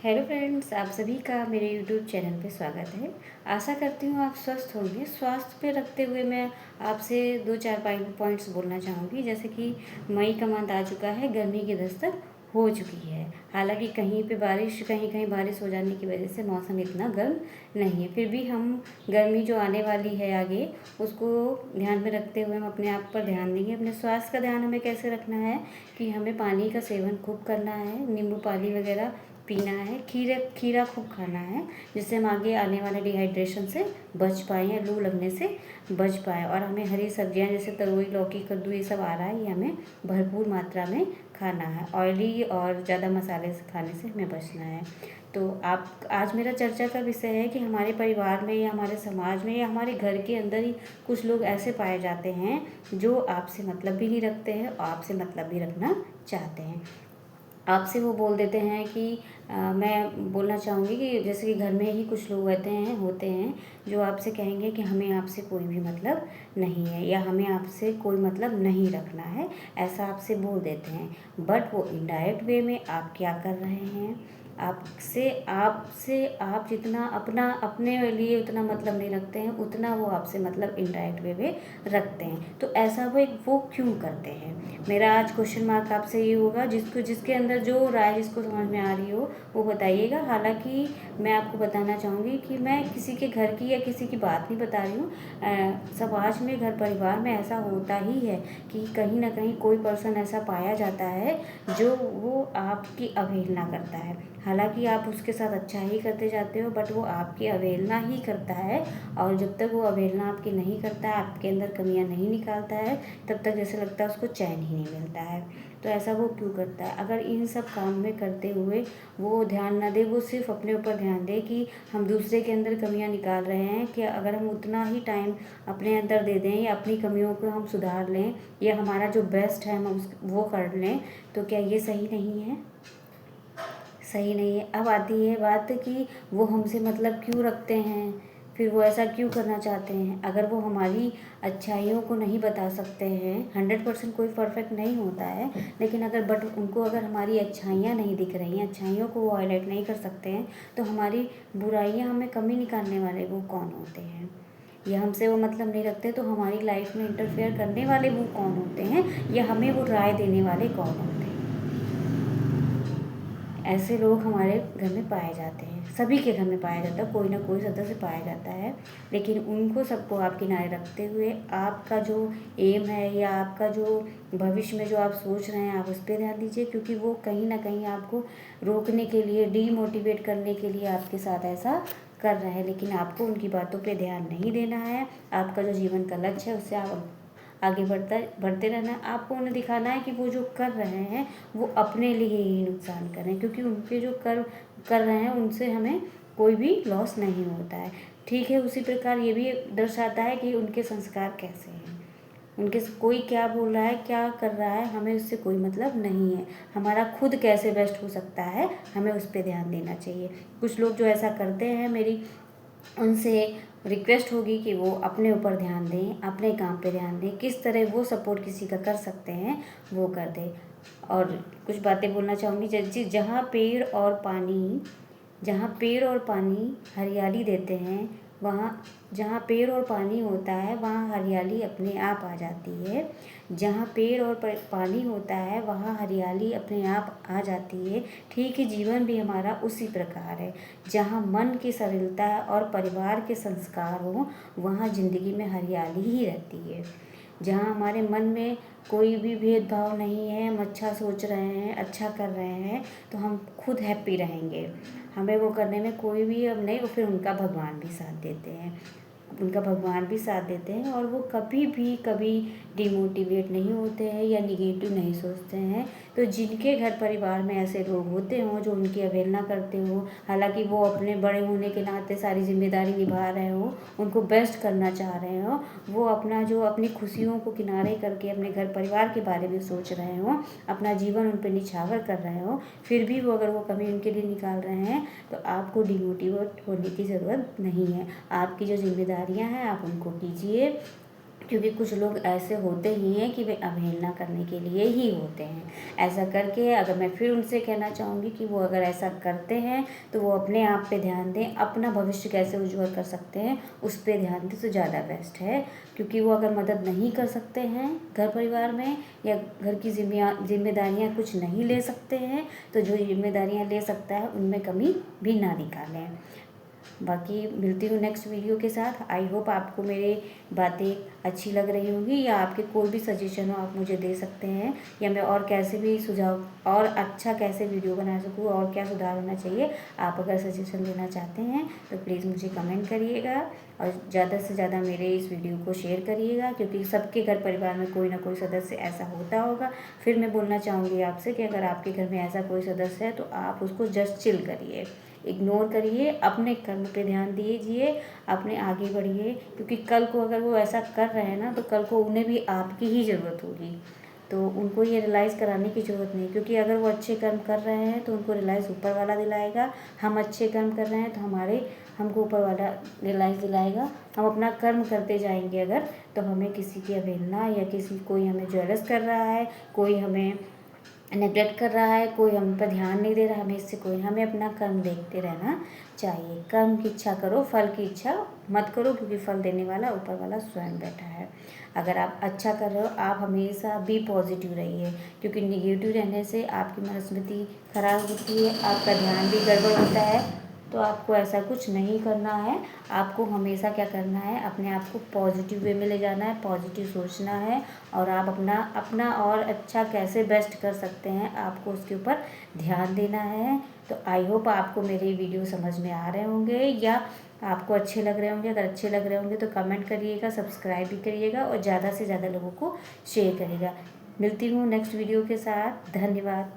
Hello friends, आप सभी का मेरे यूट्यूब चैनल पे स्वागत है। आशा करती हूँ आप स्वस्थ होंगे। स्वास्थ्य पे रखते हुए मैं आपसे दो चार पॉइंट्स बोलना चाहूँगी। जैसे कि मई का मंथ आ चुका है, गर्मी की दस्तक हो चुकी है। हालांकि कहीं पे बारिश, कहीं कहीं बारिश हो जाने की वजह से मौसम इतना गर्म नहीं है, फिर भी हम गर्मी जो आने वाली है आगे, उसको ध्यान में रखते हुए हम अपने आप पर ध्यान देंगे। अपने स्वास्थ्य का ध्यान हमें कैसे रखना है कि हमें पानी का सेवन खूब करना है, नींबू पानी वगैरह पीना है, खीरा खूब खाना है, जिससे हम आगे आने वाले डिहाइड्रेशन से बच पाएँ या लू लगने से बच पाएँ। और हमें हरी सब्जियां जैसे तरोई, लौकी, कद्दू ये सब आ रहा है, ये हमें भरपूर मात्रा में खाना है। ऑयली और ज़्यादा मसाले से खाने से हमें बचना है। तो आप आज मेरा चर्चा का विषय है कि हमारे परिवार में या हमारे समाज में या हमारे घर के अंदर ही कुछ लोग ऐसे पाए जाते हैं जो आपसे मतलब भी नहीं रखते हैं और आपसे मतलब भी रखना चाहते हैं। आपसे वो बोल देते हैं कि मैं बोलना चाहूँगी कि जैसे कि घर में ही कुछ लोग होते हैं जो आपसे कहेंगे कि हमें आपसे कोई भी मतलब नहीं है या हमें आपसे कोई मतलब नहीं रखना है, ऐसा आपसे बोल देते हैं। बट वो इनडायरेक्ट वे में आप क्या कर रहे हैं, आपसे आपसे आप जितना अपने लिए उतना मतलब नहीं रखते हैं, उतना वो आपसे मतलब इनडायरेक्ट वे में रखते हैं। तो ऐसा वो क्यों करते हैं? मेरा आज क्वेश्चन मार्क आपसे ये होगा। जिसके अंदर जो राय जिसको समझ में आ रही हो वो बताइएगा। हालांकि मैं आपको बताना चाहूँगी कि मैं किसी के घर की या किसी की बात नहीं बता रही हूँ। समाज में, घर परिवार में ऐसा होता ही है कि कहीं ना कहीं कोई पर्सन ऐसा पाया जाता है जो वो आपकी अवहेलना करता है। हालांकि आप उसके साथ अच्छा ही करते जाते हो, बट वो आपकी अवहेलना ही करता है। और जब तक वो अवहेलना आपकी नहीं करता है, आपके अंदर कमियां नहीं निकालता है, तब तक जैसे लगता है उसको चैन ही नहीं मिलता है। तो ऐसा वो क्यों करता है? अगर इन सब काम में करते हुए वो ध्यान ना दे, वो सिर्फ अपने ऊपर ध्यान दे कि हम दूसरे के अंदर कमियां निकाल रहे हैं, कि अगर हम उतना ही टाइम अपने अंदर दे दें या अपनी कमियों को हम सुधार लें या हमारा जो बेस्ट है हम वो कर लें, तो क्या ये सही नहीं है? सही नहीं है। अब आती है बात कि वो हमसे मतलब क्यों रखते हैं, फिर वो ऐसा क्यों करना चाहते हैं। अगर वो हमारी अच्छाइयों को नहीं बता सकते हैं, 100% कोई परफेक्ट नहीं होता है, लेकिन अगर हमारी अच्छाइयाँ नहीं दिख रही हैं, अच्छाइयों को वो हाईलाइट नहीं कर सकते हैं, तो हमारी बुराइयाँ, हमें कमी निकालने वाले वो कौन होते हैं? या हमसे वो मतलब नहीं रखते तो हमारी लाइफ में इंटरफेयर करने वाले वो कौन होते हैं, या हमें वो राय देने वाले कौन होते हैं? ऐसे लोग हमारे घर में पाए जाते हैं, सभी के घर में पाया जाता है, कोई ना कोई सदस्य पाया जाता है। लेकिन उनको सबको आप किनारे रखते हुए आपका जो एम है या आपका जो भविष्य में जो आप सोच रहे हैं, आप उस पर ध्यान दीजिए, क्योंकि वो कहीं ना कहीं आपको रोकने के लिए, डीमोटिवेट करने के लिए आपके साथ ऐसा कर रहे हैं। लेकिन आपको उनकी बातों पे ध्यान नहीं देना है। आपका जो जीवन का लक्ष्य है उससे आप आगे बढ़ते रहना है। आपको उन्हें दिखाना है कि वो जो कर रहे हैं वो अपने लिए ही नुकसान कर रहे हैं, क्योंकि उनके जो कर रहे हैं उनसे हमें कोई भी लॉस नहीं होता है। ठीक है, उसी प्रकार ये भी दर्शाता है कि उनके संस्कार कैसे हैं, कोई क्या बोल रहा है, क्या कर रहा है, हमें उससे कोई मतलब नहीं है। हमारा खुद कैसे बेस्ट हो सकता है, हमें उस पर ध्यान देना चाहिए। कुछ लोग जो ऐसा करते हैं, मेरी उनसे रिक्वेस्ट होगी कि वो अपने ऊपर ध्यान दें, अपने काम पे ध्यान दें, किस तरह वो सपोर्ट किसी का कर सकते हैं वो कर दें। और कुछ बातें बोलना चाहूँगी। जैसे जहाँ पेड़ और पानी हरियाली देते हैं, वहाँ जहाँ पेड़ और पानी होता है वहाँ हरियाली अपने आप आ जाती है। जहाँ पेड़ और पानी होता है वहाँ हरियाली अपने आप आ जाती है। ठीक ही जीवन भी हमारा उसी प्रकार है। जहाँ मन की सरलता और परिवार के संस्कार हों, वहाँ ज़िंदगी में हरियाली ही रहती है। जहाँ हमारे मन में कोई भी भेदभाव नहीं है, हम अच्छा सोच रहे हैं, अच्छा कर रहे हैं, तो हम खुद हैप्पी रहेंगे। हमें वो करने में कोई भी अब नहीं, और फिर उनका भगवान भी साथ देते हैं और वो कभी डिमोटिवेट नहीं होते हैं या निगेटिव नहीं सोचते हैं। तो जिनके घर परिवार में ऐसे लोग होते हों जो उनकी अवहेलना करते हों, हालांकि वो अपने बड़े होने के नाते सारी जिम्मेदारी निभा रहे हों, उनको बेस्ट करना चाह रहे हों, वो अपनी खुशियों को किनारे करके अपने घर परिवार के बारे में सोच रहे हों, अपना जीवन उन पर निछावर कर रहे हों, फिर भी वो अगर वो कमी उनके लिए निकाल रहे हैं, तो आपको डिमोटिवेट होने की ज़रूरत नहीं है। आपकी जो जिम्मेदारियां हैं आप उनको कीजिए। क्योंकि कुछ लोग ऐसे होते ही हैं कि वे अवहेलना करने के लिए ही होते हैं। ऐसा करके अगर मैं फिर उनसे कहना चाहूँगी कि वो अगर ऐसा करते हैं तो वो अपने आप पे ध्यान दें, अपना भविष्य कैसे उज्ज्वल कर सकते हैं उस पे ध्यान दें तो ज़्यादा बेस्ट है। क्योंकि वो अगर मदद नहीं कर सकते हैं घर परिवार में या घर की जिम्मेदारियाँ कुछ नहीं ले सकते हैं, तो जो जिम्मेदारियाँ ले सकता है उनमें कमी भी ना निकालें। बाकी मिलती हूँ नेक्स्ट वीडियो के साथ। आई होप आपको मेरी बातें अच्छी लग रही होंगी, या आपके कोई भी सजेशन हो आप मुझे दे सकते हैं, या मैं और कैसे भी सुझाव और अच्छा कैसे वीडियो बना सकूँ और क्या सुधार होना चाहिए, आप अगर सजेशन देना चाहते हैं तो प्लीज़ मुझे कमेंट करिएगा और ज़्यादा से ज़्यादा मेरे इस वीडियो को शेयर करिएगा, क्योंकि सबके घर परिवार में कोई ना कोई सदस्य ऐसा होता होगा। फिर मैं बोलना चाहूँगी आपसे कि अगर आपके घर में ऐसा कोई सदस्य है तो आप उसको जस्ट चिल करिए, इग्नोर करिए, अपने कर्म पे ध्यान दीजिए, अपने आगे बढ़िए। क्योंकि कल को अगर वो ऐसा कर रहे हैं ना तो कल को उन्हें भी आपकी ही ज़रूरत होगी, तो उनको ये रियलाइज़ कराने की ज़रूरत नहीं। क्योंकि अगर वो अच्छे कर्म कर रहे हैं तो उनको रियलाइज़ ऊपर वाला दिलाएगा, हम अच्छे कर्म कर रहे हैं तो हमको ऊपर वाला रियलाइज़ दिलाएगा। हम अपना कर्म करते जाएंगे अगर, तो हमें किसी की अवहेलना या कोई हमें जेलस कर रहा है, कोई हमें नेगलेक्ट कर रहा है, कोई हम पर ध्यान नहीं दे रहा, हमें अपना कर्म देखते रहना चाहिए। कर्म की इच्छा करो, फल की इच्छा मत करो, क्योंकि फल देने वाला ऊपर वाला स्वयं बैठा है। अगर आप अच्छा कर रहे हो आप हमेशा बी पॉजिटिव रहिए, क्योंकि निगेटिव रहने से आपकी मनस्मृति खराब होती है, आपका ध्यान भी गड़बड़ होता है। तो आपको ऐसा कुछ नहीं करना है। आपको हमेशा क्या करना है, अपने आप को पॉजिटिव वे में ले जाना है, पॉजिटिव सोचना है, और आप अपना और अच्छा कैसे बेस्ट कर सकते हैं आपको उसके ऊपर ध्यान देना है। तो आई होप आपको मेरे वीडियो समझ में आ रहे होंगे या आपको अच्छे लग रहे होंगे। अगर अच्छे लग रहे होंगे तो कमेंट करिएगा, सब्सक्राइब भी करिएगा और ज़्यादा से ज़्यादा लोगों को शेयर करिएगा। मिलती हूँ नेक्स्ट वीडियो के साथ। धन्यवाद।